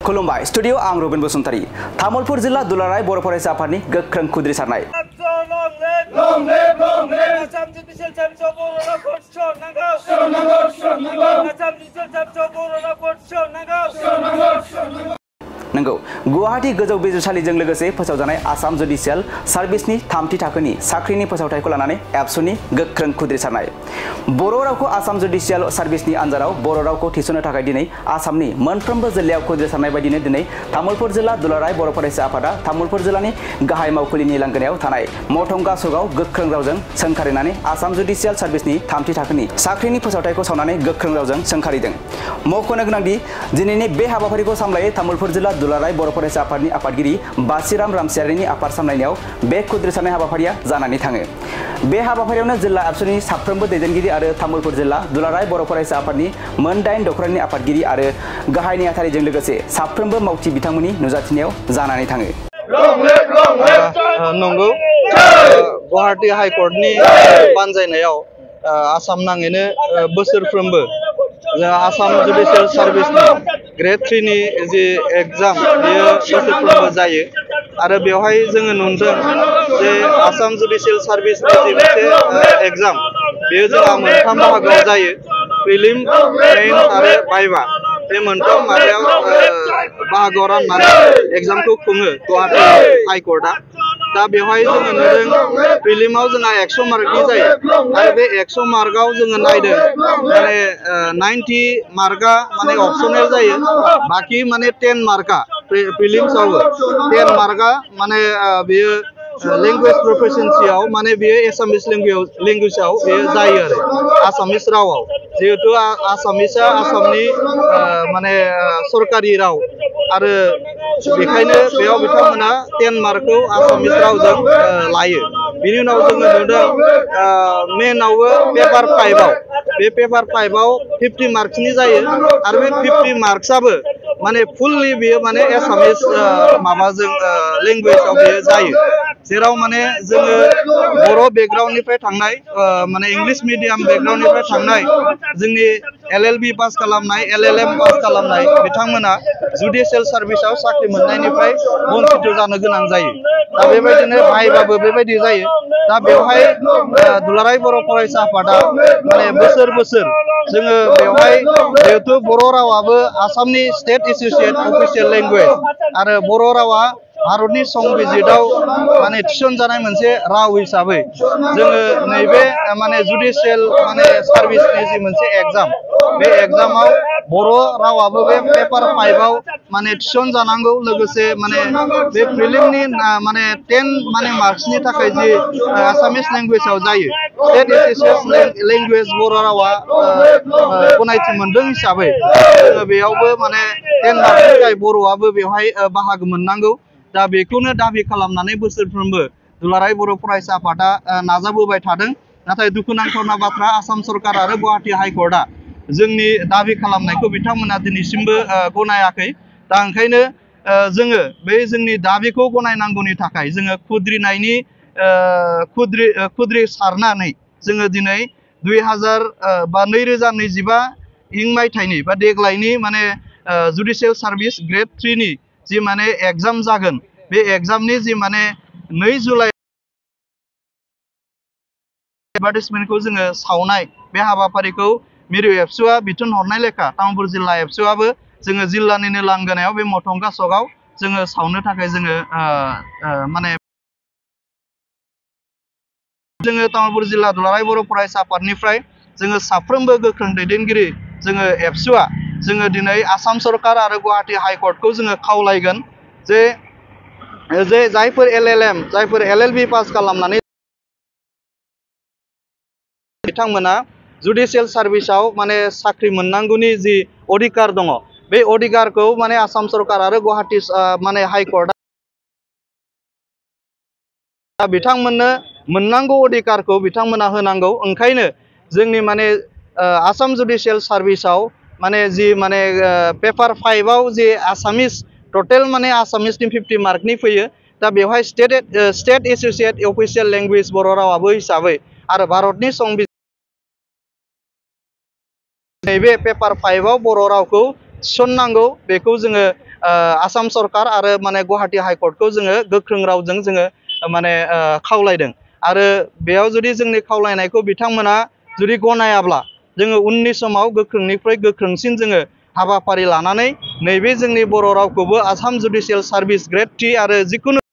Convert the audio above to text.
खुलुमबाय स्टुडियो आं रबिन बसुमतारी तामुलपुर जिल्ला दुलाराय बर' फरायसा आफादनि गोख्रों खुद्रिसारनाय नंगौ गुवाहाटी गोजौ बिजिरसालिजों लोगोसे फोसावजानाय आसाम जुडिशियेल सार्भिसनि थामथि थाखोनि साख्रिनि फोसावथायखौ लानानै एबसुनि गोख्रों खुद्रिसारनाय बर' रावखौ आसाम जुडिशियेल सार्भिसनि आनजादाव बर' रावखौ थिसननो थाखाय दिनै आसामनि मोनफ्रोमबो जिल्लायाव खुद्रिसारनाय बायदिनो दिनै तामुलपुर जिल्ला दुलाराय बर' फरायसा आफादा तामुलपुर जिल्लानि गाहाय मावखुलिनि लांगोनायाव थानाय मथंगा सगाव गोख्रों रावजों सोंखारिनानै आसाम जुडिशियेल सार्भिसनि थामथि थाखोनि साख्रिनि फोसावथायखौ सावनानै गोख्रों रावजों सोंखारिदों। मख'नो गोनांदि दिनैनि बे हाबाफारिखौ सामलायो तामुलपुर जिल्ला दुलाराय बर' फरायसा आफादनि आफादगिरि बासिराम रामसियारिनि आफाद सामलायनायाव बे खुद्रिसारनाय हाबाफारिया जानानै थाङो। बे हाबाफारियावनो जिल्ला एबसुनि साफ्रोमबो दैदेनगिरि आरो तामुलपुर जिल्ला दुलाराय बर' फरायसा आफादनि मोन 8 दखरानि आफादगिरि आरो गाहाय नेहाथारिजों लोगोसे साफ्रोमबो मावथि बिथांमोननि नुजाथिनायाव जानानै थाङो। नंगौ गुवाहाटी हाइकर्टनि बानजायनायाव आसाम नाङैनो बोसोरफ्रोमबो आसाम जुडिशियेल सार्भिसनि ग्रेड 3 नि जि एग्जाम बेयो बोसोरफ्रोमबो जायो आरो बेवहाय जोङो नुदों जे आसाम जुडिशियेल सार्भिसनि जि मोनसे एग्जाम बेयो जोंहा मोनथाम बाहागोआव जायो प्रिलिम मेइन आरो भाइभा बे मोनथाम माबायाव बाहागोआव राननानै एग्जामखौ खुङो गुवाहाटी हाइकर्टआ। दा बेवहाय जोङो नुदों प्रिलिमाव जोंहा 100 मार्कनि जायो आरो बे 100 मार्कआव जोङो नायदों माने 90 मार्कआ माने अपसनेल जायो बाकी माने 10 मार्कआ प्रिलिम्सआवबो 10 मार्कआ माने बेयो लैंग्वेज प्रोफिशिएंसीआव माने बेयो एसामिस लैंग्वेजआव बेयो जायो आरो आसामिस रावाव जिहेतु आसामिसआ आसामनि माने सरकारि राव आरो बेखायनो बेयाव बिथांमोना 10 मार्कखौ आसामिस रावजों लायो। बिनि उनाव जोङो नुदों मेनावबो पेपार 5आव बे पेपार 5आव 50 मार्क्सनि जायो आरो बे 50 मार्क्सआबो माने फुल्ली बेयो माने एसामिस माबाजों लैंग्वेजआव बेयो जायो जेराव माने जोङो बर' बेकग्राउन्डनिफ्राय थांनाय माने इंलिश मिडियाम बेकग्राउन्डनिफ्राय थांनाय जोंनि LLB पास खालामनाय LLM पास खालामनाय बिथांमोना जुडिशियेल सार्भिसआव साख्रि मोननायनिफ्राय बन्चित जानो गोनां जायो। दा बेबायदिनो भाइभाबो बेबायदि जायो। दा बेवहाय दुलाराय बर' फरायसा आफादा माने बोसोर जोङो बेवहाय जिहेतु बर' रावाबो आसामनि स्टेट एसोसिएट अफिसियेल लेंगुवेज आरो बर' रावा भारतनि संबिजिताव माने थिसनजानाय मोनसे राव हिसाबै जोङो नैबे माने जुडिशियेल माने सार्भिसनि जि मोनसे एग्जाम बे एग्जामाव बर' रावाबो बे पेपार 5आव माने थिसनजानांगौ लोगोसे माने बे प्रिलिमनि माने 10 माने मार्क्सनि थाखाय जि आसामिस लैंग्वेजआव जायो स्टेट एसोसिएट लैंग्वेज बर' रावा गनायथि मोनदों हिसाबै जोङो बेयावबो माने 10 मार्क्सनि थाखाय बर'आबो बेवहाय बाहागो मोननांगौ। दा बेखौनो दाबि खालामनानै बोसोरफ्रोमबो दुलाराय बर' फरायसा आफादा नाजाबोबाय थादों। नाथाय दुखुनांथावना बाथ्रा आसाम सरकार आरो गुवाहाटी हाइकर्टआ जोंनि दाबि खालामनायखौ बिथांमोना दिनैसिमबो गनायाखै। दा ओंखायनो जोङो बे जोंनि दाबिखौ गनायनांगौनि थाखाय जोङो खुद्रि सारनानै जोङो दिनै 2025 मायथाइनि बा देग्लायनि माने जुडिशियेल सार्भिस ग्रेड 3 नि जि माने एग्जाम जागोन बे एग्जामनि जि माने 2 जुलाइ एडभार्टाइजमेन्टखौ जोङो सावनाय बे हाबाफारिखौ मिरु एबसुआ बिथोन हरनाय लेखा तामुलपुर जिल्ला एबसुआबो जोङो जिल्लानिनो लांगोनायाव बे मथंगा सगाव जोङो सावनो थाखाय जोङो माने जोङो तामुलपुर जिल्ला दुलाराय बर' फरायसा आफादनिफ्राय जोङो साफ्रोमबो गोख्रों दैदेनगिरि जोङो एबसुआ जोङो दिनै आसाम सरकार आरो गुवाहाटी हाइकर्टखौ जोङो खावलायगोन जे जायफोर LLM जायफोर LLB पास खालामनानै बिथांमोना जुडिशियेल सार्भिसआव माने साख्रि मोननांगौनि जि अधिकार दङ बे अधिकारखौ माने आसाम सरकार आरो गुवाहाटी माने हाइकर्टआ बिथांमोननो मोननांगौ अधिकारखौ बिथांमोना होनांगौ। ओंखायनो जोंनि माने आसाम जुडिशियेल सार्भिसआव माने जि माने पेपार 5आव जि आसामिस टटेल माने आसामिसनि 50 मार्कनि फैयो। दा बेवहाय स्टेट एसोसिएट अफिसियेल लैंग्वेज बर' रावाबो हिसाबै आरो भारतनि नैबे पेपार 5आव बर' रावखौ थिसननांगौ बेखौ जोङो आसाम सरकार आरो माने गुवाहाटी हाइकर्टखौ जोङो गोख्रों रावजों जोङो माने खावलायदों आरो बेयाव जुदि जोंनि खावलायनायखौ बिथांमोना जुदि गनायाब्ला जोङो उननि समाव गोख्रोंनिफ्राय गोख्रोंसिन जोङो हाबाफारि लानानै नैबे जोंनि बर' रावखौबो आसाम जुडिसियेल सार्भिस ग्रेड 3 आरो जिकुनु